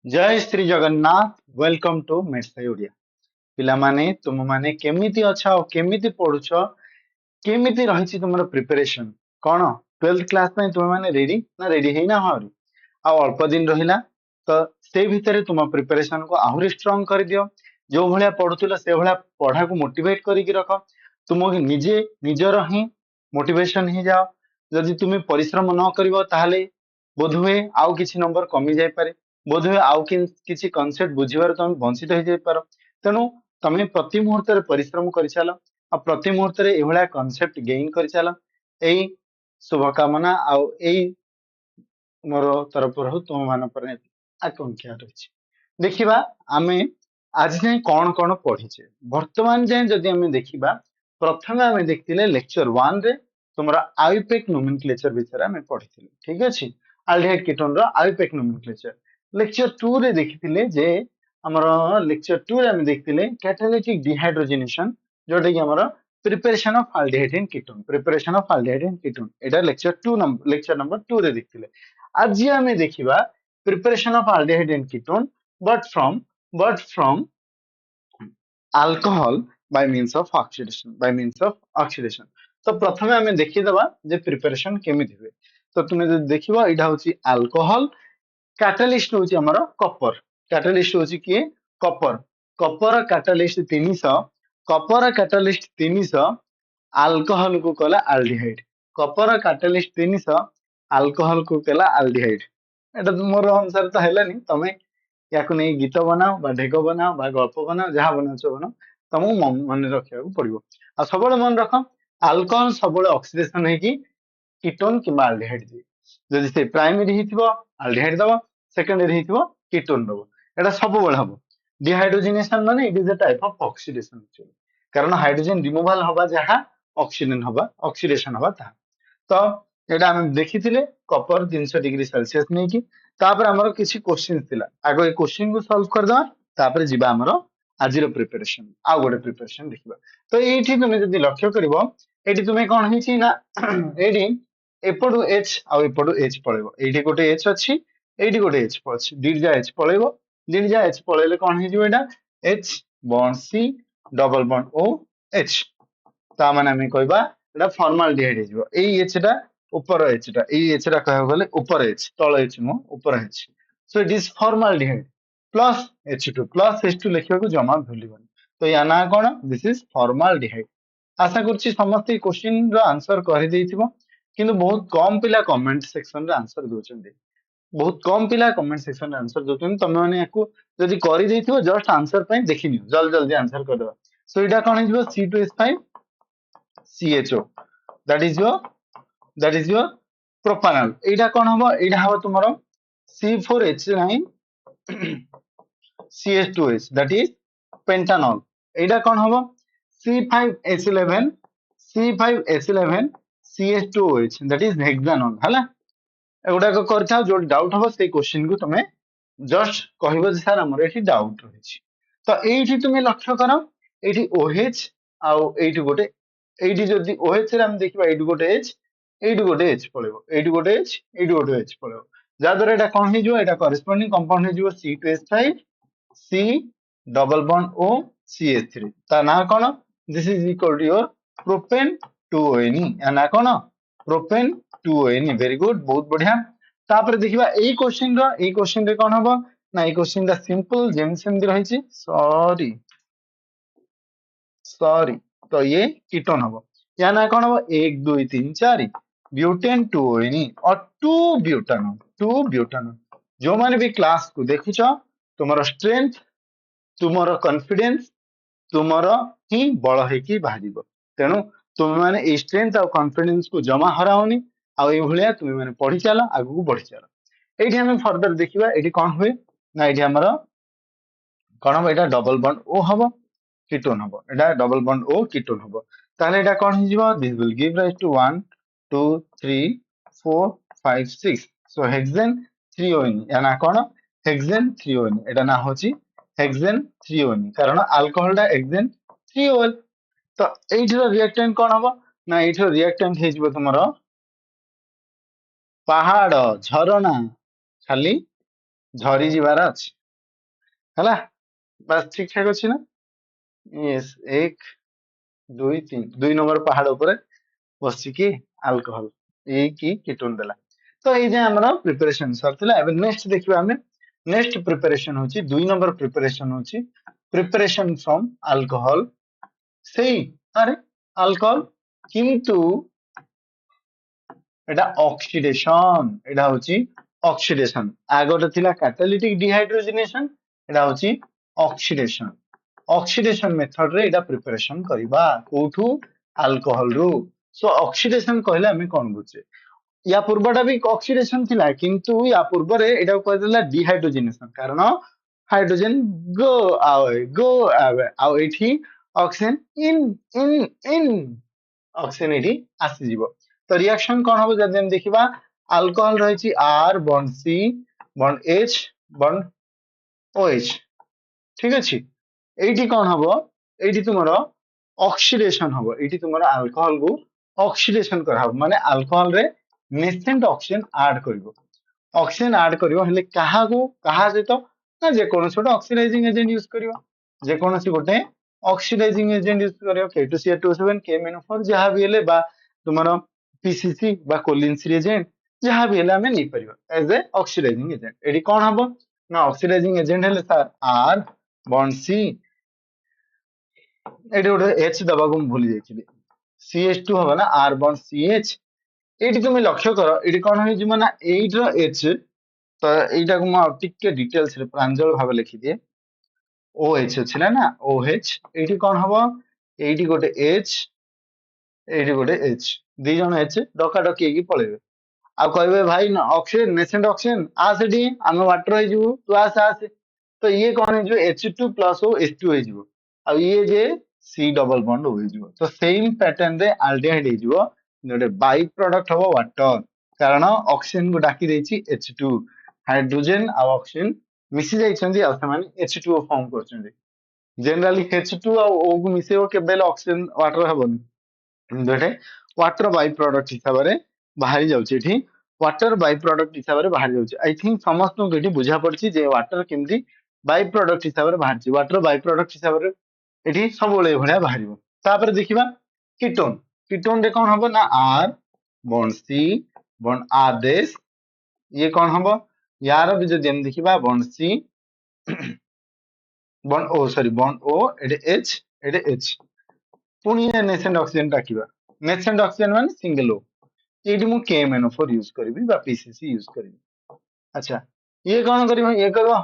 जय Shri Jagannath. Welcome to मेडसाई ओडिया। पिलामाने तुम माने केमिति अच्छा और केमिति पढुछ, केमिति रहिछि तुमर प्रिपरेशन कोन 12th क्लास में तुम माने रेडी ना रेडी हेना हरी आ अल्प दिन रहिला तो से भितरे तुम प्रिपरेशन को आहुरी स्ट्रांग कर दियो। जो भलिया पढुथिला से भलिया पढ़ा को मोटिवेट करिकि रख। तुम निजे निजर ही मोटिवेशन ही जाओ। जदि तुम परिश्रम न करिवो ताहले बोधहुए आउ किछि नंबर कमी जाय पारे। बोधहुए आउ किछि कॉन्सेप्ट बुझिबार तुम वंचित हो जाय पारो। तेणु तमे प्रति मुहूर्त परिश्रम कर चलो आ प्रति मुहूर्त एभलिया कॉन्सेप्ट गेन कर चलो। एई शुभकामना आउ एई मोर तरफ तुम मान आकांक्षा रही। देखिबा आमे आज जाए कौन कौन पढ़ीचे वर्तमान जाए जदि आमे देखिबा प्रथमे आमे देखथिले लेक्चर 1 रे तुमरा आईपेक नोमेनक्लेचर विषय आमे पढ़िथिले। ठीक अछि, अल्डिहाइड कीटोन रो आईपेक नोमेनक्लेचर। लेक्चर 2 रे देखिथिले जे हमर लेक्चर 2 रे आमे देखथिले कैटालिटिक डिहाइड्रोजनेशन जोटा कि हमर preparation of aldehyde and ketone. Preparation of aldehyde and ketone Etah lecture number 2 रे देखथिले। आज आमे देखिबा preparation of aldehyde and ketone but from alcohol by means of oxidation तो प्रथमे आमे देखि दबा जे प्रिपरेशन केमिति हुए। तो तुमे जे देखिबा इडा होची अल्कोहल, कैटलिस्ट होची हमर कॉपर। कैटलिस्ट होची कि copper. Copper catalyst 300, copper catalyst 300 alcohol को कहला अल्डिहाइड। कॉपर कैटलिस्ट 300 अल्कोहल को कहला अल्डिहाइड। एटा मोर अनुसार तो हेलानी, तमे याकु नहीं गीत बनाओ बा ढेग बनाओ बा गल्प बनाओ जहाँ बनाओ बनाओ तुमको मन रखा पड़ो। आ सब मन रख अल्कोहल सब ऑक्सीडेशन है कि कीटोन कि अल्डिहाइड दिए। जदि से प्राइमरी हिथिबो अल्डिहाइड दबो, सेकेंडरी हिथिबो कीटोन दबो। एटा सब बेले हम डिहाइड्रोजनेशन माने it is a type of oxidation actually. कारण हाइड्रोजन रिमूवल हवा जहाँ ऑक्सीजन हवा ऑक्सीडेशन हवा ता। तो एटा हम देखिथिले कॉपर 300 डिग्री सेल्सियस नहीं कि तापर हमर किछि क्वेश्चन थिला। आगो ए क्वेश्चन को सॉल्व कर दवा तापर जिबा हमर आजिर प्रिपरेशन आ गोटे प्रिपरेशन देखिबा। तो एठी तुमे जदि लक्ष्य करिवो एठी तुमे कोन हिची ना एठी एपडु एच आ एपडु एच पळेबो। एठी गोटे एच अछि, एठी गोटे एच पछि, दिडजा एच पळेबो। दिडजा एच पळेले कोन हिजिबो एटा H bond C double bond O H. ता माने हम कहबा एटा फॉर्माल्डिहाइड हिजिबो। एई एच टा ऊपर एच टा, एई एच टा कहबो गले ऊपर एच तळ एच नो ऊपर H. So it is formaldehyde plus H2 plus H2 लिखिबा को जमा भूलिबनी। तो या ना कोन दिस इज फॉर्माल्डिहाइड। आशा करछि समस्त क्वेश्चन रो आंसर करि देइथिबो, किंतु बहुत कम पिला कमेंट सेक्शन रे आंसर दोचंदी। बहुत कम पिला कमेंट सेक्शन रे आंसर दोचंदी। तमे माने याकू जदि करि देइथिबो जस्ट आंसर पय देखिनियो जल्दी जल्दी आंसर कर देबा। सो इटा कोन हिजिबो C2H5 CHO that is your propanol। एटा कोन हबो एटा हबो तुमरो C4H9 CH2H that is pentanol। एटा कोन हबो C5H11 CH2OH that is hexanol हला। एगुडा को करथाओ जो डाउट हबो से क्वेश्चन को तमे जस्ट कहबो जे सर हमर एठी डाउट रहिछि। तो एठी तुमे लक्ष्य करो एठी OH आउ एठी गोटे एठी जदि OH रे हम देखिबा एठी गोटे H एठी गोटे H पळेबो, एठी गोटे H एठी गोटे H पळेबो। जा द्वारा एटा कोन हे जो एटा करेस्पोंडिंग कंपाउंड हे जो C2H5 C double bond O CH3 ता ना कोन this is equal to your propane 2ONe या ना कोन प्रोपेन 2ONe। वेरी गुड, बहुत बढ़िया। तापर देखिबा एई क्वेश्चन रे कोन हबो ना एई क्वेश्चन दा सिंपल जेम सेम रहिछि। सॉरी तो ये कीटोन हबो या ना कोन हबो 1 2 3 4 ब्यूटेन 2ONe और 2 ब्यूटानॉल। जो माने भी क्लास को देखिछ तुमरो स्ट्रेंथ तुमरो कॉन्फिडेंस तुमरो ही बळ हेकी बाहरिबो। तेनु तुम माने ए स्ट्रेंथ और कॉन्फिडेंस को जमा हराओनी आ ए भलिया तुम माने पढि चला आगु को बढ़ि चला। एठी हम फर्दर देखिबा एठी कोन हुए ना एठी हमरो कोन हबो एटा डबल बॉन्ड O हबो कीटोन हबो। एटा डबल बॉन्ड O कीटोन हबो। ताले एटा कोन हिजिबो this will give rise to 1 2 3 4 5 6 so hexane 3ONe या ना कोन हेक्सेन 3ONe। एटा ना होची हेक्सेन 3ONe कारण अल्कोहल दा हेक्सेन 3OL। तो एठिरो रिएक्टेंट कोन हबो ना एठिरो रिएक्टेंट हेजिबो तुमरो पहाड़ झरना खाली झरी जिबार अछि हला बस ठीक ठाक अछि ना यस 1 2 3 2 नंबर पहाड़ ऊपर बसिकी अल्कोहल ए की कीटोन देला तो ये जे हमर प्रिपरेशन सरथिला एबे नेक्स्ट देखिबा हमें नेक्स्ट प्रिपरेशन होची 2 नंबर प्रिपरेशन होची प्रिपरेशन फ्रॉम अल्कोहल सेई अरे अल्कोहल किंतु এটা অক্সিডেশন এটা হচ্ছে অক্সিডেশন আগোটা থিলা ক্যাটালিটিক ডিহাইড্রোজেনেশন এটা হচ্ছে অক্সিডেশন অক্সিডেশন মেথড রে এটা প্রিপারেশন করিবা কোঠু अल्कोहल रु सो ऑक्सीडेशन कहले हमें कौन बुझे या पूर्वटा भी ऑक्सीडेशन थिला किंतु या पूर्व रे एटा कह देला डिहाइड्रोजनेशन कारण हाइड्रोजन गो आवे आ एठी oxygen in in in oxygen एठी आसी जीवो तो रिएक्शन कौन हम जब देखा अल्कोहल रही R bond C bond H bond OH ठीक अच्छे ये कौन हम ये तुम ऑक्सीडेशन हम ये तुम अल्कोहल को ऑक्सीडेशन करा माने अल्कोहल रे नेसेंट ऑक्सीजन ऐड करिवो ऑक्सीजन ऐड करिवो हेले कहा को कहा सहित ना जे कोनोसी गोटे ऑक्सीडाइजिंग एजेंट यूज करिवो जे कोनोसी गोटे oxidising agent use करिवो K2Cr27 KMnO4 जहां भी हेले बा तुमरो पीसीसी बा कोलिन्स रिएजेंट जहां भी हेले हमें नहीं परिवो एज ए ऑक्सीडाइजिंग एजेंट एडी कोन हबो ना ऑक्सीडाइजिंग एजेंट हेले सर आर बॉन्ड सी एडी गोटे एच दबा को भूली जाइछिली CH2 हबो ना आर बॉन्ड CH एटी तुम लक्ष्य कर ये कौन हो ना एट एच तो यहीटा को मुझे टिके डिटेल्स रे प्रांजल भाव लिखि दिए OH अछि ना OH एटी कौन हम एटी गोटे H एटी गोटे H दी जण H डका डकी की पळेबे आ कहबे भाई ऑक्सीजन नेसेंट ऑक्सीजन आ सेठी हम वाटर हो जिवु तू आस तो ये कौन हो H2 प्लस ओ H2 हो जिवु आ ये जे C डबल बॉन्ड हो जिवु तो सेम पैटर्न रे एल्डिहाइड हो जिवु गोटे बाई प्रोडक्ट हम वाटर कारण ऑक्सीजन को डाकी देछि H2 हाइड्रोजन आ ऑक्सीजन मिसी जाइछन्ती आ समान H2O फॉर्म करछन्ती जनरली H2 आ O को मिसेबो केबेल ऑक्सीजन वाटर हबनी दुटे वाटर बाई प्रोडक्ट हिसाब रे बाहरी जाउछि एठी वाटर बाई प्रोडक्ट हिसाब रे बाहरी जाउछि आई थिंक समस्त को एठी बुझा पड़छि जे वाटर केमती बाई प्रोडक्ट हिसाब रे बाहरछि वाटर बाई प्रोडक्ट हिसाब रे एठी सब ओळे भळिया बाहरिबो तापर देखिबा कीटोन कीटोन रे कौन हबो ना R bond C bond R देश ये कौन हबो यार भी जदि हम देखिबा bond C bond O sorry bond O एटे H पुणी नेसेंट ऑक्सीजन डाकिबा नेसेंट ऑक्सीजन माने सिंगल O एटी मु KMnO4 यूज करबी बा PCC यूज करबी अच्छा ये कौन करबो ये करबो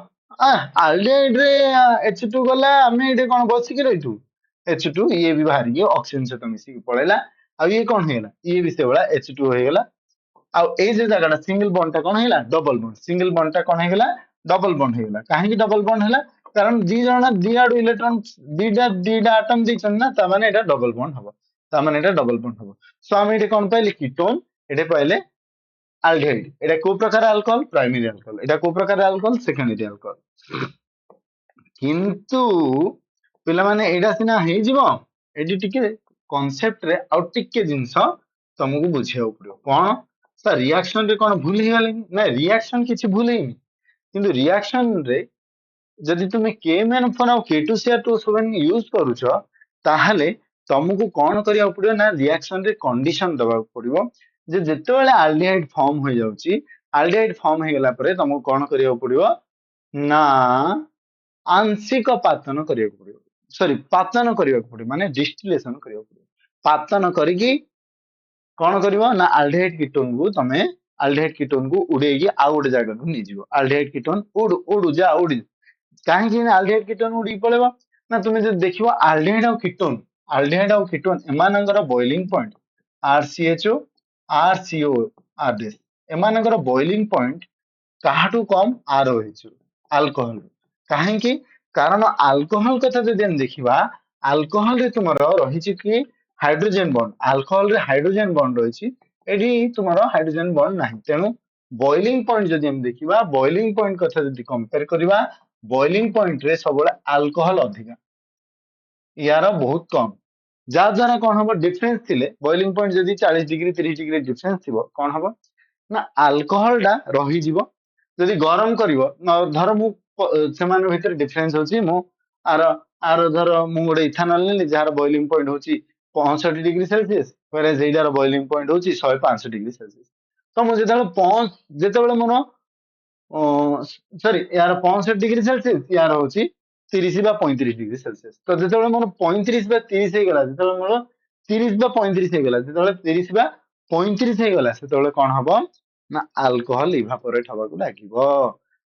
आल्डिहाइड रे H2 गला हमें एटे कौन बसी के रहितु H2 ये भी बाहर गयो ऑक्सीजन से तो मिसी के पळेला आ ये कौन हेला ये भी से वाला H2 होएगला आ ए जे जगह सिंगल बॉन्ड ता कौन हेला डबल बॉन्ड सिंगल बॉन्ड ता कौन हेगला डबल बॉन्ड हेगला काहे की डबल बॉन्ड हेला कारण दी जणा दी आडू इलेक्ट्रॉन दीडा एटम दिछन ना ता माने एटा डबल बॉन्ड हबो ता माने एटा डबल बॉन्ड हबो सो हम एटे कौन पाइले कीटोन एटे पाइले एल्डिहाइड एटा को प्रकार अल्कोहल प्राइमरी अल्कोहल एटा को प्रकार अल्कोहल सेकेंडरी अल्कोहल किंतु पिला माने एडा सिना हे जिवो एडी टिके कांसेप्ट रे आउट टिके जिंस तुमको बुझिया पड़ो कोन सर रिएक्शन रे कोन भूल ही गले ना रिएक्शन किछि भूल ही किंतु रिएक्शन रे जदि तुमे KMnO4 और K2Cr27 यूज करूछ ताहले तुमको कोन करिया पड़ो ना रिएक्शन रे कंडीशन दबा पड़िबो जे जेते बेले एल्डिहाइड फॉर्म हो जाउची एल्डिहाइड फॉर्म हे गेला परे तुमको कोन करिया पड़िबो ना आंशिक पातन करिया पड़िबो सॉरी पातन करिया पड़िबो माने डिस्टिलेशन करिया पड़िबो पातन करिकी कौन करिवो ना एल्डिहाइड कीटोन को तमे एल्डिहाइड कीटोन को उड़ेगी आ गोटे जगह को नि जीवो एल्डिहाइड कीटोन उड़ जा उड़ काहे कि एल्डिहाइड कीटोन उड़ी पळेबो ना तुमे जे देखिवो एल्डिहाइड और कीटोन एमानंगर boiling point RCHO RCO RDS एमानंगर बॉइलिंग पॉइंट काहाटू कम ROH अल्कोहल काहे कि कारण अल्कोहल कथा जदि हम देखिबा अल्कोहल रे तुमरो रहिछि कि हाइड्रोजन बॉन्ड अल्कोहल रे हाइड्रोजन बॉन्ड रहिछि एडी तुमरो हाइड्रोजन बॉन्ड नाही तेनु बॉइलिंग पॉइंट जदि हम देखिबा बॉइलिंग पॉइंट कथा जदि कंपेयर करिबा बॉइलिंग पॉइंट रे सबले अल्कोहल अधिक यार बहुत कम जा द्वारा कौन हम डिफरेंस थिले बॉइलिंग पॉइंट जदि 40 डिग्री 30 डिग्री डिफरेंस थिबो कौन हम ना अल्कोहल डा रही जीवो जदि गरम करिवो धर मु सेमान भितर डिफरेंस होची मु आर आर धर मु गोटे इथानल नेली जार बॉइलिंग पॉइंट होची 65 डिग्री सेल्सियस whereas एइडार बॉइलिंग पॉइंट होची 105 डिग्री सेल्सियस तो मु जेतेबेले मोर सॉरी यार 65 डिग्री सेल्सियस यार होची 30 बा 35 डिग्री सेल्सियस तो जेतेबेले मोर 35 बा 30 हे गेला जेतेबेले मोर 30 बा 35 हे गेला जेतेबेले 30 बा 35 हे गेला सेतेबेले कोन हबो ना अल्कोहल इवापोरेट हबा को लागिवो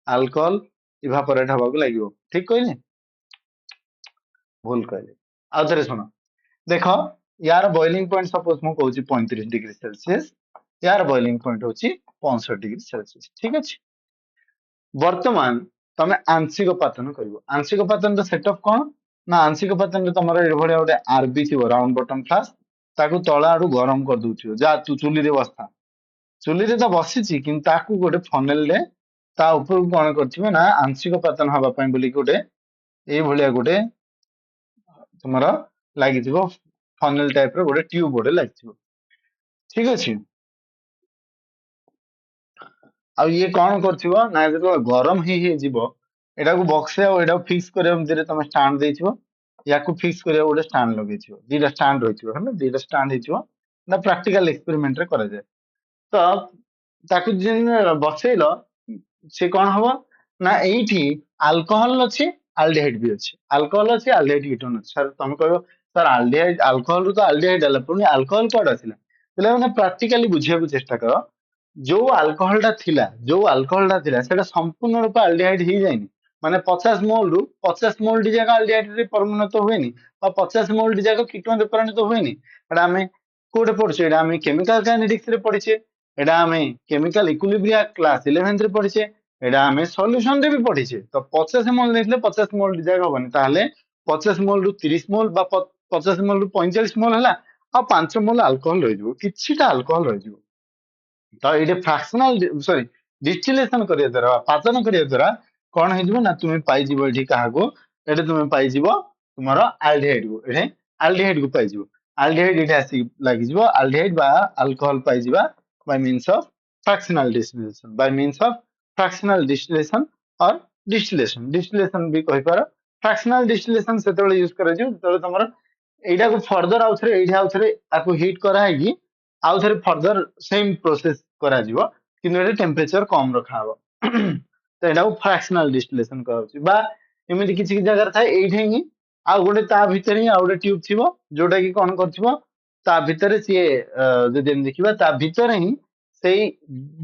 अल्कोहल इवापोरेट हबा को लागिवो ठीक कहले भूल कहले आ थरे सुनो देखो यार बॉइलिंग पॉइंट सपोज मु कहूची 35 डिग्री सेल्सियस यार बॉइलिंग पॉइंट होची 65 डिग्री सेल्सियस ठीक अछि वर्तमान तमे आंशिक पातन करिवो आंशिक पातन द सेटअप कोन ना आंशिक पातन रे तमरो ए भलिया गोटे आरबी थिवो राउंड बटन फ्लास्क ताकू तळा आडू गरम कर दोथियो जा तू चुली रे बसता चुली रे तो बसिची किंतु ताकू गोटे फनेल रे ता ऊपर कोन करथिबे ना आंशिक पातन हबा पई बोली गोटे ए भलिया गोटे तमरो लागिथिबो फनेल टाइप रो गोटे ट्यूब गोटे लागिथिबो ठीक अछि आ ये कौन करथिबो ना जतो गरम ही जीवो एटा को बक्से आ एटा फिक्स करे हमरे तमे स्टैंड देथिबो या को फिक्स करे गोटे स्टैंड लगेथिबो दीटा स्टैंड होइथिबो हला दीटा स्टैंड हेथिबो ना प्रैक्टिकल एक्सपेरिमेंट रे करा जाय तो ताकू जिन बसेलो से कौन हबो ना एठी अल्कोहल अछि अल्डिहाइड भी अछि अल्कोहल अछि अल्डिहाइड कीटोन अछि सर तमे कहबो सर अल्डिहाइड अल्कोहल रु तो अल्डिहाइड आला पुनी अल्कोहल कोड आसिला तले माने प्रैक्टिकली बुझिया को चेष्टा करो जो अल्कोहल टा थिला जो अल्कोहल टा थिला सेटा संपूर्ण रूप अल्डिहाइड ही जायनी माने 50 मोल रु 50 मोल डी जगह अल्डिहाइड रे परिणत होएनी और 50 मोल डी जगह कीटोन रे परिणत होएनी एटा हमें कोड पढछे एटा हमें केमिकल काइनेटिक्स रे पढिछे एटा हमें केमिकल इक्विलिब्रियम क्लास 11th रे पढिछे एटा हमें सॉल्यूशन रे भी पढिछे तो 50 मोल नेतले 50 मोल डी जगह होबनी ताले 50 मोल रु 30 मोल बा 50 मोल रु 45 मोल हला आ 5 मोल अल्कोहल रहि जबो किछिटा अल्कोहल रहि जबो तो ये फ्रैक्शनल सॉरी डिस्टिलेशन करिया द्वारा पाचन करिया द्वारा कौन है ना तुम्हें पाई जीवो एठी काहाको एठी तुम्हें पाई जीवो तुम्हारा एल्डिहाइड को एठी एल्डिहाइड को पाई जीवो एल्डिहाइड एठी आसी लागि जीवो एल्डिहाइड बा अल्कोहल पाई जीवा by means of fractional distillation by means of fractional distillation और डिस्टिलेशन भी कहि पारो फ्रैक्शनल डिस्टिलेशन सेतोले यूज करे जो तो तुम्हारा एटा को फर्दर आउथरे एठी आउथरे आको हीट करा है कि आउ थरे फर्दर सेम प्रोसेस करा जीवो किंतु एटा टेम्परेचर कम रखा हबो तो एटा को फ्रैक्शनल डिस्टिलेशन कहउची बा एमिति किछि जगह थाए एठे ही आ गोटे ता भीतर ही आ गोटे ट्यूब थिबो जोटा कि कोन करथिबो ता भीतर से जदि हम देखिबा ता भीतर ही सेई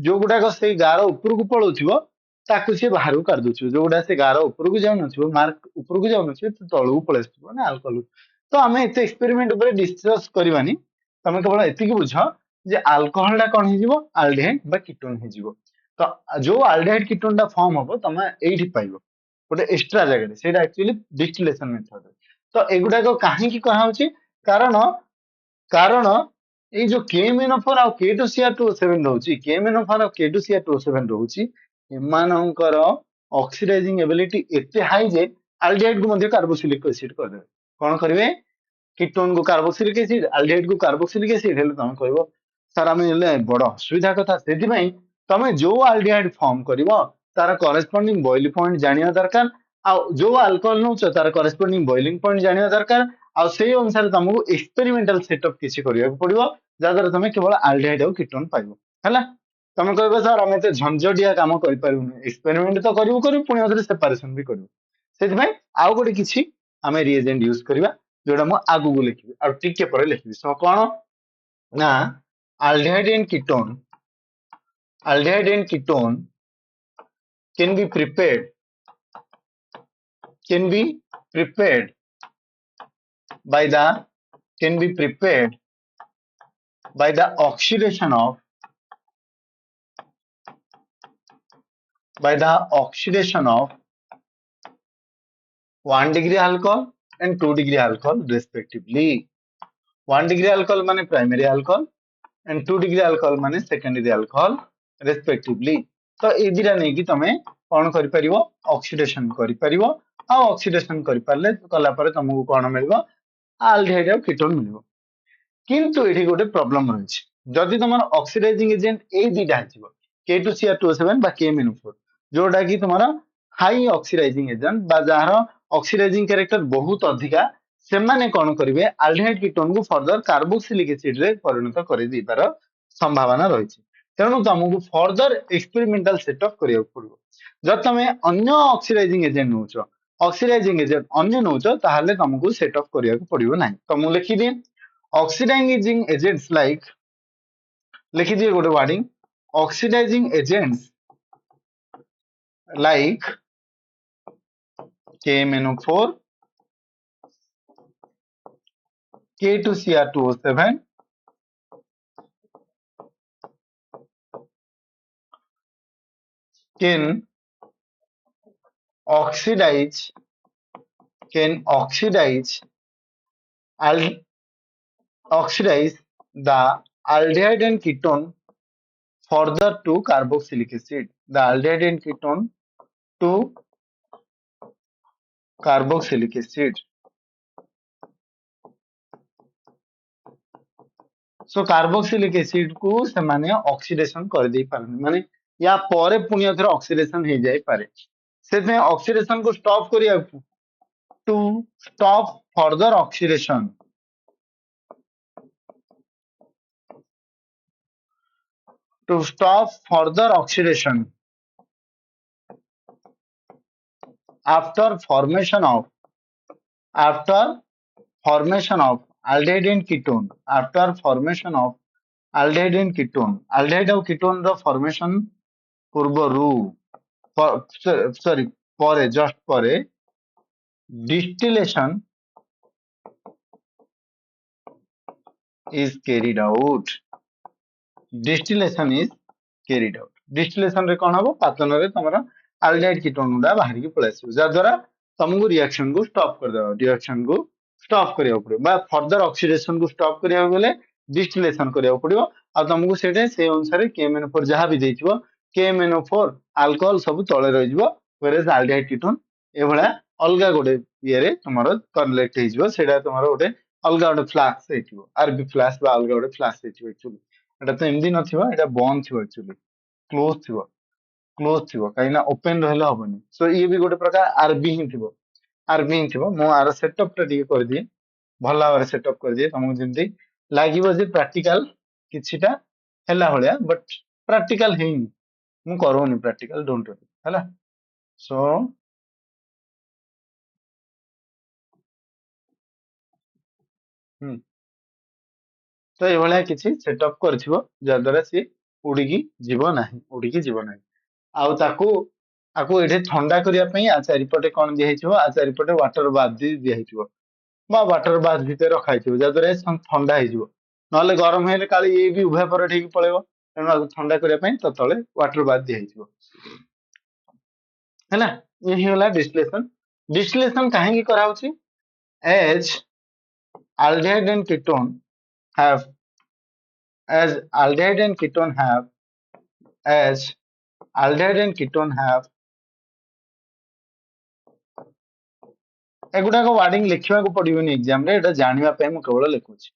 जो गुडा को सेई गार ऊपर को पळोथिबो ताकू से बाहर को कर दोथिबो जो गुडा से गार ऊपर को जाउ नथिबो मार्क ऊपर को जाउ नथिबो तो तळु पळेसथिबो ना अल्कोहल तो हमें एते एक्सपेरिमेंट ऊपर डिस्कस करबानी तमे केवल एति की बुझ जे अल्कोहल टा कोन हिजिवो अल्डिहाइड बा कीटोन हिजिवो तो जो अल्डिहाइड कीटोन टा फॉर्म हबो तमे एठी पाइबो गोटे एक्स्ट्रा जगह रे सेटा एक्चुअली डिस्टिलेशन मेथड तो एगुडा को काहे की कहा होची कारण कारण ए जो केएमएनओ4 और K2Cr2O7 रहउची केएमएनओ4 और K2Cr2O7 रहउची एमानंकर ऑक्सीडाइजिंग एबिलिटी एते हाई जे अल्डिहाइड को मध्ये कार्बोक्सिलिक एसिड कर देबे कोन करबे कीटोन को कार्बोक्सिलिक एसिड अल्डिहाइड को कार्बोक्सिलिक एसिड हेले तमे कहबो सर आमे ले बड़ असुविधा कथा सेति पई तमे जो अल्डिहाइड फॉर्म करिवो तार करेस्पोंडिंग बॉइलिंग पॉइंट जानिया दरकार आ जो अल्कोहल नउछ तार करेस्पोंडिंग बॉइलिंग पॉइंट जानिया दरकार आ सेही अनुसार तुमको एक्सपेरिमेंटल सेटअप किछि करिया पड़िवो जादर तमे केवल अल्डिहाइड और कीटोन पाइबो हला तमे कहबो सर आमे ते झंझटिया काम करि पारुनी एक्सपेरिमेंट तो करिवो पुणी अदर सेपरेशन भी करिवो सेति पई आ गोटे किछि आमे रिएजेंट यूज करिवा जोटा मु आगु को लिखिबी और टिके पर लिखिबी सो कोन ना aldehyde and ketone can be prepared can be prepared by the can be prepared by the oxidation of by the oxidation of 1 degree alcohol and 2 degree alcohol respectively 1 degree alcohol माने primary alcohol and 2 degree alcohol माने secondary alcohol respectively तो ए दिरा नै कि तमे कोन करि परिवो oxidation करि परिवो आ oxidation करि परले कला परे तमको कोन मिलबो अल्डिहाइड और कीटोन मिलबो किंतु एठी गोटे प्रॉब्लम रहछि जदि तमर ऑक्सीडाइजिंग एजेंट ए दिटा हिजिवो K2Cr2O7 बा KMnO4 जोटा कि तुम हाई ऑक्सीडाइजिंग एजेंट बा जार ऑक्सीडाइजिंग कैरेक्टर बहुत अधिका से माने कौन करेंगे आल्डिहाइड कीटोन को फर्दर कार्बोक्सिलिक एसिड रे परिणत कर देबार संभावना रही तेणु तुमको फर्दर एक्सपेरिमेंटल सेटअप करिया पड़ो जब तुम अन्य ऑक्सीडाइजिंग एजेंट नौच ऑक्सीडाइजिंग एजेंट अन्य नौच ताहले तुमको सेटअप करिया पड़ो ना तो मुझे लिखिदी ऑक्सीडाइजिंग एजेंट्स लाइक लिखिदिए गोटे वार्डिंग oxidising agents like KMnO4, K2Cr2O7, can oxidize al- oxidize the aldehyde and ketone further to carboxylic acid. The aldehyde and ketone to carboxylic acid. So carboxylic acid को से माने ऑक्सीडेशन कर दे पारन माने या परे पुनी अथर ऑक्सीडेशन हो जाय पारे से ऑक्सीडेशन को स्टॉप करिया to stop further oxidation to stop further oxidation after formation of after formation of aldehyde and ketone after formation of aldehyde and ketone aldehyde और ketone रो formation पूର୍ବरु सॉरी परे जस्ट परे distillation is carried out distillation is carried out distillation रे कोन हबो पातन रे तमरा aldehyde ketone गुडा बाहर की पळे आसी जा द्वारा तुमको रिएक्शन को स्टॉप कर देबा रिएक्शन को स्टॉप करिया पड़ो बा फर्दर ऑक्सीडेशन को स्टॉप करिया गेले डिस्टिलेशन करिया पड़ो आ तुमको सेटे से अनुसार KMnO4 जहां भी देइछबो KMnO4 अल्कोहल सब तळे रहि जबो व्हेरेज aldehyde ketone ए भला अलगा गोटे ये रे तुमरो कनेक्ट हेइजबो सेटा तुमरो गोटे अलगा गोटे फ्लास्क हेइजबो आरबी फ्लास्क बा अलगा गोटे फ्लास्क हेइजबो एक्चुअली एटा तो एमदी नथिबो एटा बंद थिबो एक्चुअली क्लोज थिबो काइना ओपन रहले हबनी सो ये भी गोटे प्रकार आरबी ही थिबो मो आर सेटअप टा दिए कर दिए भला भाବରେ सेटअप कर दिए तुमको जेमती लागिवो जे प्रैक्टिकल किछिटा हैला भलिया बट प्रैक्टिकल हेइनी मु करोनी प्रैक्टिकल डोंट वरी हैला सो तो ये भलिया किछि सेटअप करथिबो जा द्वारा से उड़ीकी जीव नाही आउ ताकू आकू एठे ठंडा करिया पई आ चारिपटे कोन दिया हेइथिबो आ चारिपटे वाटर बाथ दिया हेइथिबो बा वाटर बाथ भितर रखा हेइथिबो जा द्वारा ठंडा हेइजिबो नले गरम हेले काली ये भी उभय पर ठीक पळेबो तेणु आकू ठंडा करिया पई तो तळे वाटर बाथ दिया हेइथिबो हैला ये ही होला डिस्टिलेशन काहे की करा होची as aldehyde and ketone have as aldehyde and ketone have as aldehyde and ketone have एगुडा को वार्डिंग लिखिबा को पड़िबोनी एग्जाम रे एटा जानिबा पे मु केवल लिखुची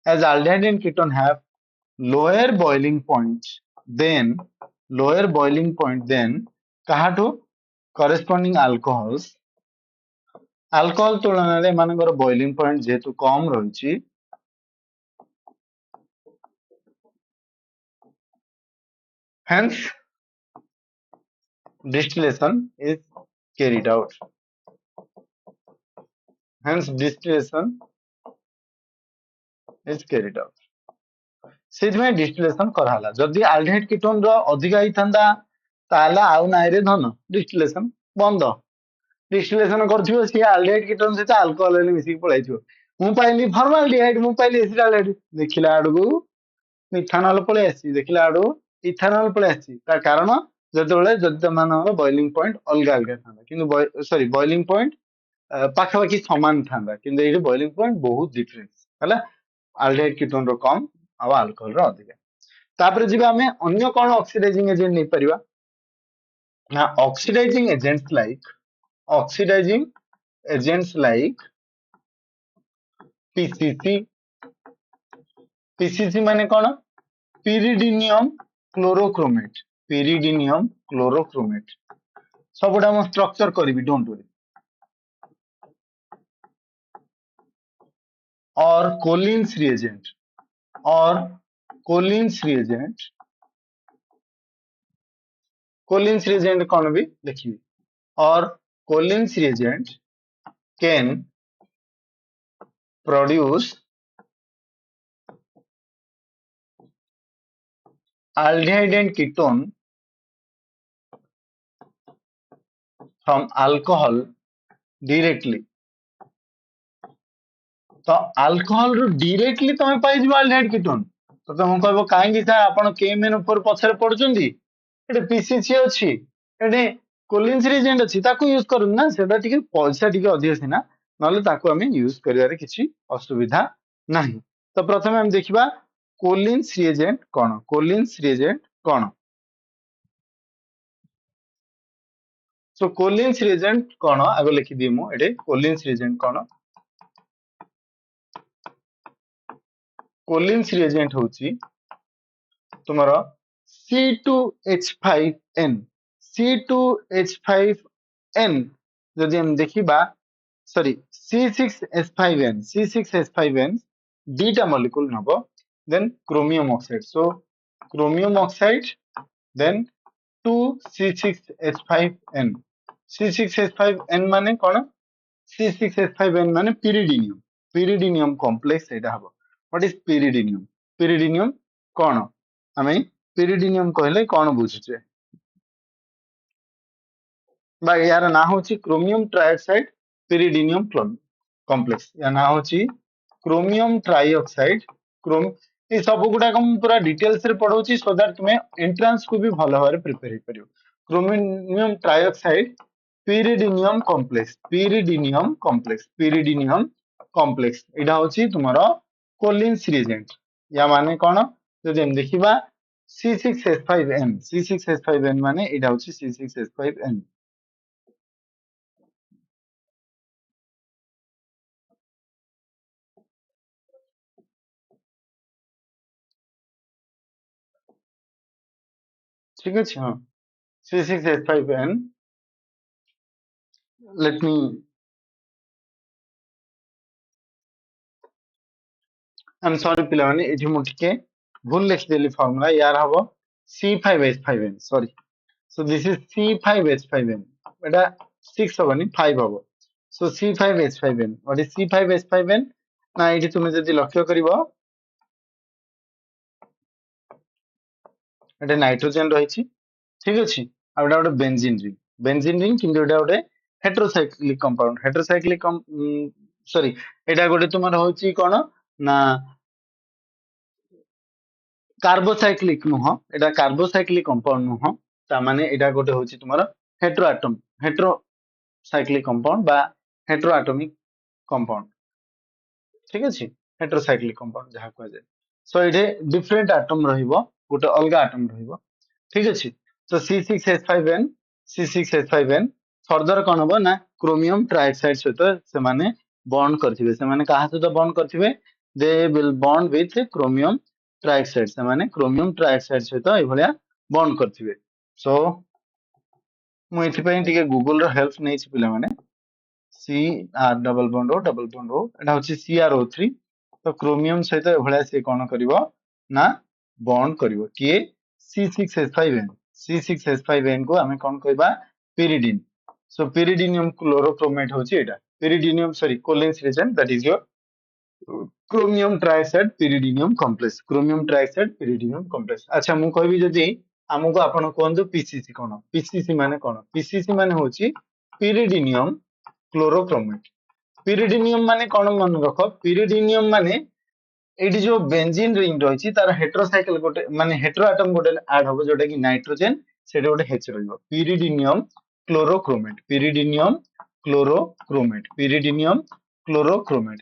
as aldehyde and ketone have lower boiling point then lower boiling point then काहाटू corresponding alcohols alcohol तुलन रे मानकर बॉइलिंग पॉइंट जेतु कम रहिछि hence distillation is carried out hence distillation is carried out सेदिमे डिस्टिलेशन कराला जदि अल्डिहाइड कीटोन रो अधिक आइथंदा ताला आउ नाइ रे धन डिस्टिलेशन बंद डिस्टिलेशन करथिबो सी अल्डिहाइड कीटोन से अल्कोहल ले मिसी पळाइथिबो मु पाइली फॉर्माल्डिहाइड मु पाइली एसिटाल्डिहाइड देखिला आडगु मिथानॉल पळे आसी देखिला आडू इथानॉल पळे आसी ता कारण जतबेले जद मानर बॉइलिंग पॉइंट अलगा अलगा थांदा किंतु सॉरी बॉइलिंग पॉइंट पाखापाखि समान थांदा किंतु एठी बॉइलिंग पॉइंट बहुत डिफरेंस हला अल्डिहाइड कीटोन रो कम आ अल्कोहल रो अधिक तापर जिबा हमें अन्य कोन ऑक्सीडाइजिंग एजेंट नै परिबा ना oxidising agents like PCC PCC माने कोन pyridinium chlorochromate pyridinium chlorochromate सबुटा मु स्ट्रक्चर करी डोंट वरी और कोलिन्स रिएजेंट और कोलिन्स रिएजेंट कौन भी लिखिए और Collins reagent can produce aldehyde and ketone from alcohol directly तो अल्कोहल रू डायरेक्टली तमे पाई जिवो अल्डिहाइड कीटोन तो तुम कहबो काहेकि सर आपण केएमएन ऊपर पछरे पडुचंदी एटे पीसीसी अछि एटे कोलिन्स रिएजेंट अछि ताको यूज करन ना सेटा टिके पैसा टिके अधिक सिना नले ताको हमें यूज करियारे किछि असुविधा नाही तो प्रथमे हम देखिबा कोलिन्स रिएजेंट कोन सो कोलिन्स रिएजेंट कोन आगो लिखि दिमु एटे कोलिन्स रिएजेंट कोन कोलिन्स रिएजेंट होची तुम्हारा C2H5N C2H5N जदि हम देखिबा सॉरी C6H5N दीटा मॉलिक्यूल नबो then chromium oxide so chromium oxide then 2C6H5N C6H5N माने कोन C6H5N माने pyridinium complex एटा हबो व्हाट इज pyridinium कोन हमें pyridinium कहले कोन बुझुचे बा यार ना होची क्रोमियम ट्राइऑक्साइड pyridinium कॉम्प्लेक्स या ना होची क्रोमियम ट्राइऑक्साइड क्रोम ए सब गुडा हम पूरा डिटेल्स रे पढौची सो दैट तुमे एंट्रेंस को भी भलो भाबरे प्रिपेयर हे करियो क्रोमियम ट्राइऑक्साइड pyridinium complex एटा होची तुम्हारा कोलिन्स रिएजेंट या माने कोन जदि हम देखिबा C6H5N माने एटा होची C6H5N ठीक अछि हां C6H5N let me I'm sorry पिला माने एठी मु टिके भूल लिख देली फार्मूला यार हबो C5H5N sorry so this is C5H5N एटा 6 हबनी 5 हबो so C5H5N what is C5H5N ना एठी तुमे जदि लक्ष्य करिवो एटा नाइट्रोजन रहिछि ठीक अछि आ एटा गोटे बेंजीन रिंग किंतु एटा गोटे हेटेरोसाइक्लिक सॉरी एटा गोटे तुमर होछि कोन ना कार्बोसाइक्लिक नुह एटा कार्बोसाइक्लिक कंपाउंड नुह ता माने एटा गोटे होछि तुमर हेटेरोसाइक्लिक कंपाउंड बा हेटेरोएटॉमिक कंपाउंड ठीक अछि हेटेरोसाइक्लिक कंपाउंड जहा को जाय सो एठे डिफरेंट एटम रहिबो गोटे अलगा एटम रहिबो ठीक अछि तो C6H5N फर्दर कोन हबो ना क्रोमियम ट्राइऑक्साइड सहित से माने बॉन्ड करथिबे से माने कहा सहित बॉन्ड करथिबे they will bond with chromium trioxide से माने क्रोमियम ट्राइऑक्साइड सहित ए भलिया बॉन्ड करथिबे सो मु एथि पई टिके गूगल रो हेल्प नै छि पिला माने CR डबल बॉन्ड ओ एटा होछि CrO3 तो क्रोमियम सहित ए भलिया से कोन करिवो ना बॉन्ड करिवो कि C6H5N को हमें कौन कहबा pyridine so pyridinium chlorochromate होची एटा pyridinium sorry Collins reagent that is your chromium triacid pyridinium complex अच्छा मु कहबी जदी हमको आपण कोंदो पीसीसी कोन पीसीसी माने होची pyridinium chlorochromate pyridinium माने कोन मन रखो pyridinium माने एटी जो बेंजीन रिंग रहिछि तार हेटेरोसाइकिल गोटे माने हेटेरोएटम गोटे ऐड होबो जोटा कि नाइट्रोजन सेटा गोटे H रहिबो pyridinium chlorochromate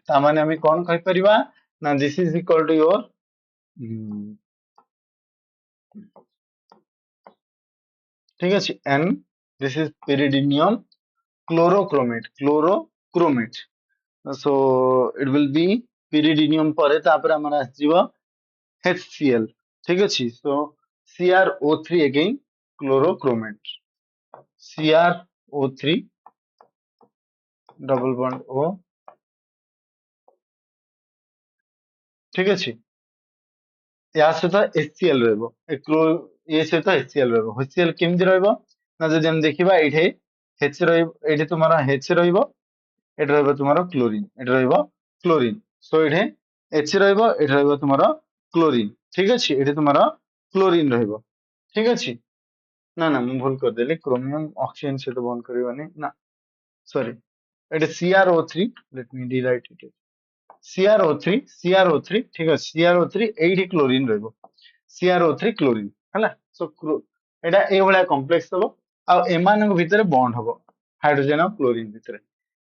ता माने हम कोन कहि परिबा ना this is equal to your ठीक अछि n this is pyridinium chlorochromate so it will be pyridinium परे तापर हमरा आसीबो HCl ठीक अछि so CrO3 again chlorochromate O3 double bond O ठीक अच्छे या सहित HCl रहइबो ये सहित HCl रहइबो HCl केमति रहइबो ना जदि हम देखिबा एठे H रहइबो एठे तुम्हारा H रहइबो एठे रहइबो तुम्हारा क्लोरीन एठे रहइबो क्लोरीन सो एठे H रहइबो एठे रहइबो तुम्हारा क्लोरीन ठीक अछि एठे तुम्हारा क्लोरीन रहइबो ठीक अछि ना ना मैं भूल कर देली क्रोमियम ऑक्सीजन से तो बॉन्ड करिवानी ना सॉरी एठे CrO3 let me rewrite it CrO3 ठीक है CrO3 एठी क्लोरीन रहइबो CrO3 क्लोरीन हला सो एटा ए भलिया कॉम्प्लेक्स हबो आ एमानक भितरे बॉन्ड हबो हाइड्रोजन और क्लोरीन भितरे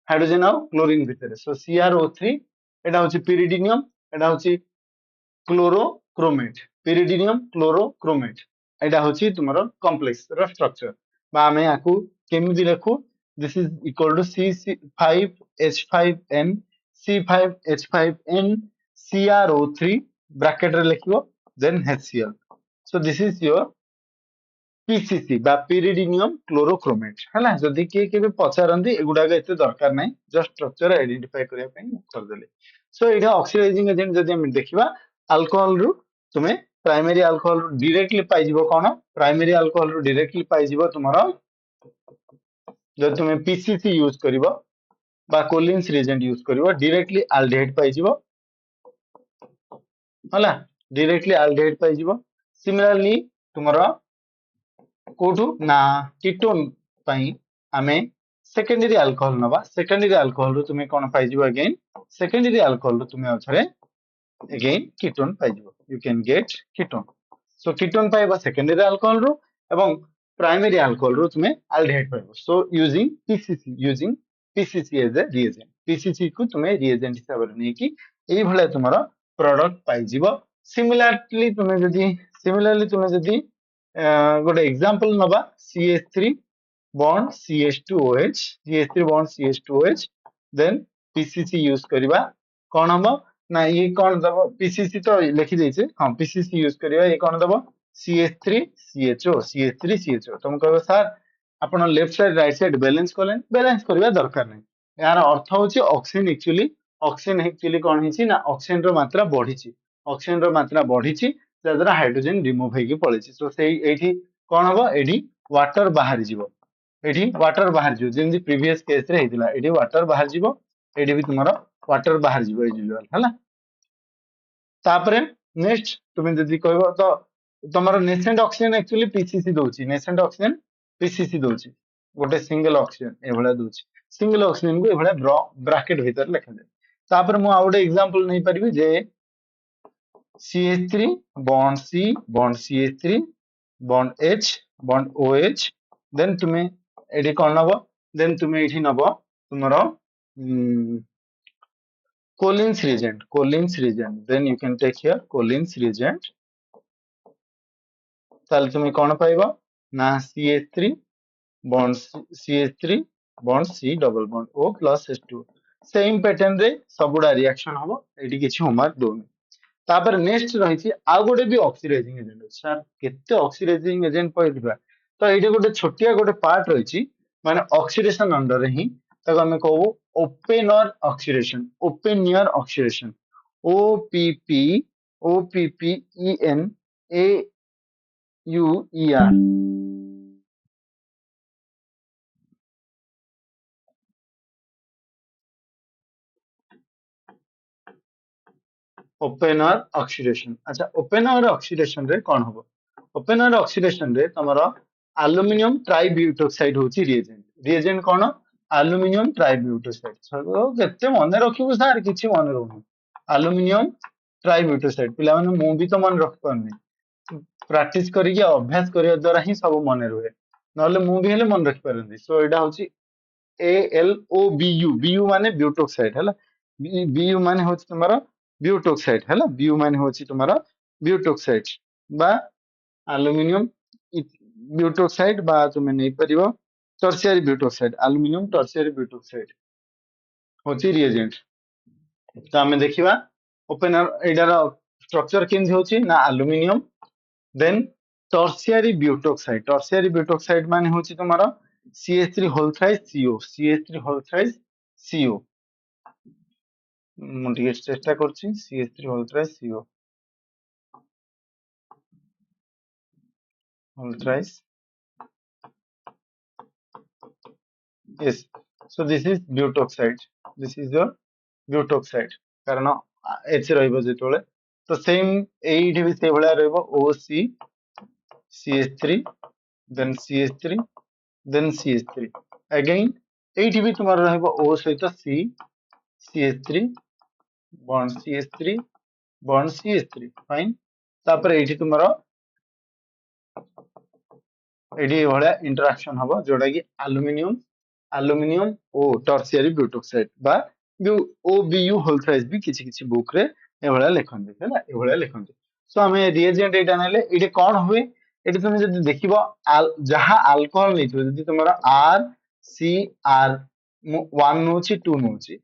हाइड्रोजन और क्लोरीन भितरे सो CrO3 एटा होची पिरिडिनियम एटा होची क्लोरोक्रोमेट पिरिडिनियम क्लोरोक्रोमेट एटा होची तुमरो कॉम्प्लेक्स रो स्ट्रक्चर बा हमें याकू केमिति लिखू this is equal to C5H5N C5H5N CrO3 bracket रे लिखिबो then HCl so this is your PCC बा pyridinium chlorochromate हला जदि के केबे पचारंदी एगुडा के एते दरकार नै जस्ट स्ट्रक्चर आइडेंटिफाई करिया पई कर देले सो एटा ऑक्सीडाइजिंग एजेंट जदि हम देखिबा अल्कोहल रु तुमे प्राइमरी अल्कोहल रु डायरेक्टली पाई जिवो कोन प्राइमरी अल्कोहल रु डायरेक्टली पाई जिवो तुमरो जदि तुमे PCC यूज करिवो बा कोलिन्स रिएजेंट यूज करिवो डायरेक्टली एल्डिहाइड पाई जिवो हला डायरेक्टली एल्डिहाइड पाई जिवो सिमिलरली तुमरो कोठू ना कीटोन पई आमे सेकेंडरी अल्कोहल नबा सेकेंडरी अल्कोहल रु तुमे कोन पाई जिवो अगेन सेकेंडरी अल्कोहल रु तुमे अछरे अगेन कीटोन पाई जिवो you can get ketone so ketone पाइबा सेकेंडरी अल्कोहल रु एवं प्राइमरी अल्कोहल रु तुमे एल्डिहाइड पाइबो so using PCC as a reagent PCC को तुमे रिएजेंट हिसाब रे नै कि एई भले तुमरो प्रोडक्ट पाई जिवो सिमिलरली तुमे जदी गोटे एग्जांपल नबा CH3 bond CH2OH CH3 bond CH2OH then PCC use करबा कोन हम ना ये कोन दबो PCC तो लिखि दैछे हां PCC यूज करबा ये कोन दबो CH3CHO तुम कहबो सर आपण left side right side balance करबा दरकार नै यार अर्थ होची ऑक्सीजन एक्चुअली कोन हिची ना ऑक्सीजन रो मात्रा बढ़ीची जदरा हाइड्रोजन रिमूव हेकी पळेची सो सेही एठी कोन हबो एठी वाटर बाहर जिवो जेमि प्रीवियस केस रे हेतिला एठी वाटर बाहर जिवो एठी भी तुम्हारा वाटर बाहर जिवो एज यूजुअल हला तापरे नेक्स्ट तुम जदी कहबो तो तुम्हारा नेसेंट ऑक्सीजन एक्चुअली PCC दोची नेसेंट ऑक्सीजन PCC दोची गोटे सिंगल ऑक्सीजन ए भला दोची सिंगल ऑक्सीजन को ए भला ब्रैकेट भीतर लिखा दे तापर मु आउटे एग्जांपल नै परबी जे CH3 bond C bond CH3 bond H bond OH then तुम्हें एठी कोन नबो then तुम्हें एठी नबो तुमरो Collins reagent then you can take here Collins reagent ताले तुम्हें कोन पाइबो ना CH3 bond CH3 bond C double bond O plus H2 same pattern रे सबुडा reaction हबो एठी किछि होमवर्क दोनी तापर नेक्स्ट रही आ गोटे भी ऑक्सीडाइजिंग एजेंट सर केते ऑक्सीडाइजिंग एजेंट पइबा तो एटे गोटे छोटिया गोटे पार्ट रही माने ऑक्सीडेशन अंडर ही ताको हमें कहबो ओपेनर ऑक्सीडेशन OPPENAUER ओपेनर ऑक्सीडेशन अच्छा ओपेनर ऑक्सीडेशन रे कोन हबो ओपेनर ऑक्सीडेशन रे तमरो एल्युमिनियम ट्राइब्यूटोक्साइड होची रिएजेंट कोन एल्युमिनियम ट्राइब्यूटोक्साइड सो केते मने रखिबो सर किछि मने रहू एल्युमिनियम ट्राइब्यूटोक्साइड पिला माने मु भी तो मन रख परनी प्रैक्टिस करिके अभ्यास करिया द्वारा ही सब मने रहे नले मु भी हेले मन रख परनी सो एटा होची BU माने ब्यूटोक्साइड हला BU माने होची तुम्हारा ब्यूटोक्साइड है BU माने होची तुम्हारा ब्यूटोक्साइड बा एल्युमिनियम ब्यूटोक्साइड बा तुमे नै परिबो tertiary butoxide aluminium tertiary butoxide होची रिएजेंट तो हमें देखिबा ओपेनर एडार स्ट्रक्चर केन होची ना एल्युमिनियम देन टर्शियरी ब्यूटोक्साइड माने होची तुम्हारा CH3 whole thrice CO, CH3 whole thrice CO। ମୁଁ ଟିକେ ଚେଷ୍ଟା କରୁଛି, CH3 whole thrice CO whole thrice, yes, so this is butoxide, this is your butoxide, କାରଣ H ରହିବ ଯେତେବେଳେ ତ ସେମ୍ ଏଇଠି ବି ସେଇଭଳିଆ ରହିବ OC CH3 then CH3 then CH3 again ଏଇଠି ବି ତୁମର ରହିବ O ସହିତ C CH3 bond CH3 bond CH3 fine। ତାପରେ ଏଇଠି ତୁମର ଏଇଠି ଏଭଳିଆ ଇଣ୍ଟରାକ୍ସନ ହବ ଯୋଉଟା କି ଆଲୁମିନିୟମ ଓ ଟର୍ସିଆରୀ ବ୍ୟୁଟୋକ୍ସାଇଡ୍ ବା OBU ହୋଲ୍ ଥ୍ରାଇସ୍ ବି କିଛି କିଛି ବୁକ୍ ରେ ଏଭଳିଆ ଲେଖନ୍ତି ହେଲା, ଏଭଳିଆ ଲେଖନ୍ତି। ସो ଆମେ ରିଏଜେଣ୍ଟ ଏଇଟା ନେଲେ ଏଇଠି କଣ ହୁଏ, ଏଠି ତମେ ଯଦି ଦେଖିବ ଯାହା ଆଲକୋହଲ ନେଇଥିବ, ଯଦି ତମର R C R 1 ନଉଛି 2 ନଉଛି,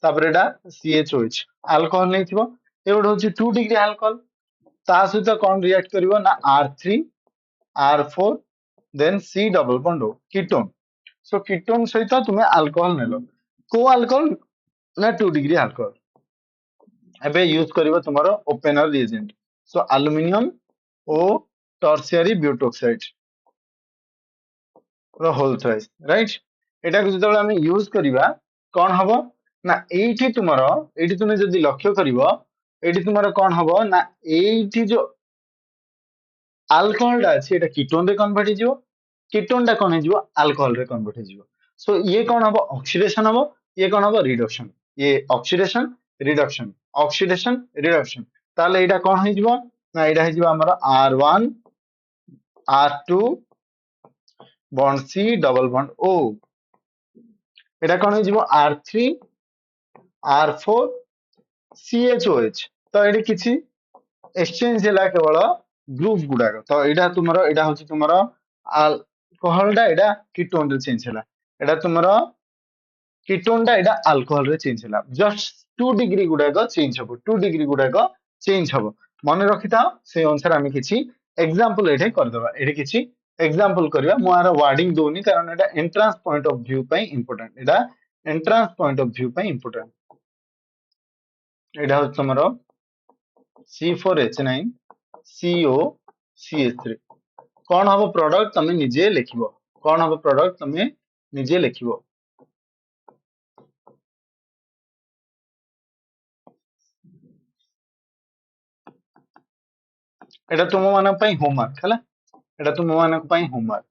ତାପରେ ଏଟା CHOH ଆଲକୋହଲ ନେଇଥିବ, ଏ ଗୋଟେ ହଉଛି 2 डिग्री ଆଲକୋହଲ, ତା ସହିତ କଣ ରିଆକ୍ଟ କରିବ ନା R3 R4 then C double bond O ketone। so ketone ସହିତ ତୁମେ ଆଲକୋହଲ ନେଲ, କୋ ଆଲକୋହଲ ନା 2 डिग्री ଆଲକୋହଲ, ଏବେ ୟୁଜ କରିବ ତୁମର ଓପେନର ରିଏଜେଣ୍ଟ। ସୋ ଆଲୁମିନିୟମ ଓ ଟର୍ସିଆରୀ ବ୍ୟୁଟୋକ୍ସାଇଡ୍ ର ହୋଲ୍ ଥ୍ରାଇସ୍ ରାଇଟ୍। ଏଟାକୁ ଯେତେବେଳେ ଆମେ ୟୁଜ କରିବା କଣ ହବ ନା ଏଇଠି ତୁମର, ଏଇଠି ତୁମେ ଯଦି ଲକ୍ଷ୍ୟ କରିବ, ଏଇଠି ତୁମର କଣ ହବ ନା ଏଇଠି ଯୋଉ ଆଲକୋହଲ ଟା ଅଛି ଏଟା କିଟୋନ ରେ କନଭର୍ଟ ହେଇଯିବ, କିଟୋନ ଟା କଣ ହେଇଯିବ ଆଲକୋହଲ ରେ କନଭର୍ଟ ହେଇଯିବ। ସो ଇଏ କଣ ହବ ଅକ୍ସିଡେସନ ହବ, ଇଏ କଣ ହବ ରିଡକ୍ସନ, ଇଏ ଅକ୍ସିଡେସନ ରିଡକ୍ସନ ଅକ୍ସିଡେସନ ରିଡକ୍ସନ, ତାହେଲେ ଏଇଟା କଣ ହେଇଯିବ ନା ଏଇଟା ହେଇଯିବ ଆମର R1 R2 bond C double bond O, ଏଟା କଣ ହେଇଯିବ R3 R4 CHOH। ତ ଏଠି କିଛି ଏକ୍ସଚେଞ୍ଜ ହେଲା କେବଳ ଗ୍ରୁପ ଗୁଡାକ, ତ ଏଇଟା ତୁମର, ଏଇଟା ହଉଛି ତୁମର ଆଲକୋହଲ ଟା, ଏଇଟା କିଟୋନ ରେ ଚେଞ୍ଜ ହେଲା, ଏଇଟା ତୁମର କିଟୋନ ଟା ଏଇଟା ଆଲକୋହଲ ରେ ଚେଞ୍ଜ ହେଲା, ଜଷ୍ଟ 2 डिग्री गुड़ाक चेंज हबो, 2 डिग्री गुड़ाक चेंज हबो, मन रखि थाओ। से अनुसार आमे किछि एग्जांपल एठे कर दबा, एठे किछि एग्जांपल करबा, मु आर वार्डिंग दोनी कारण एटा एंट्रांस पॉइंट ऑफ व्यू पई important, Etah entrance point of view पई इंपोर्टेंट। एटा हो तमरो C4H9 CO CH3 कौन हबो प्रोडक्ट तमे निजे लिखिबो, कौन हबो प्रोडक्ट तमे निजे लिखिबो। एटा तुम मानक पई होमवर्क हला, एटा तुम मानक पई होमवर्क।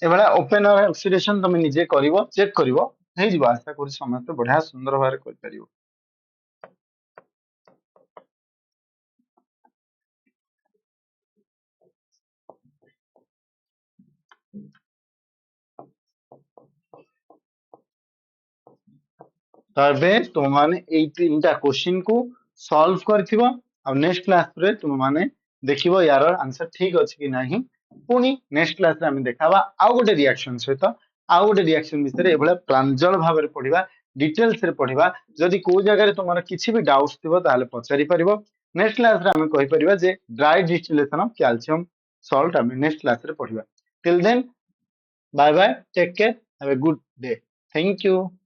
एभला ओपन ऑक्सीडेशन तुम निजे करिवो, चेक करिवो, हे जिवो, आशा करी समस्त बढ़िया सुंदर भारे कर परिवो। तबे तुम माने एई तीनटा क्वेश्चन को सॉल्व करथिबो, आ नेक्स्ट क्लास रे तुम माने देखिबो यार आंसर ठीक अछि कि नाही। पुनी नेक्स्ट क्लास रे हम देखाबा आउ गोटे रिएक्शन सहित, आउ गोटे रिएक्शन विषय एभला प्रांजल भाव रे पढिबा, डिटेल्स रे पढिबा। जदि को जगह रे तुमरा किछि भी डाउट्स थिबो ताले पचारि परिबो। नेक्स्ट क्लास रे हम कहि परिबा जे dry distillation of calcium salt हम नेक्स्ट क्लास रे पढिबा। Till then bye bye, take care, have a good day, thank you.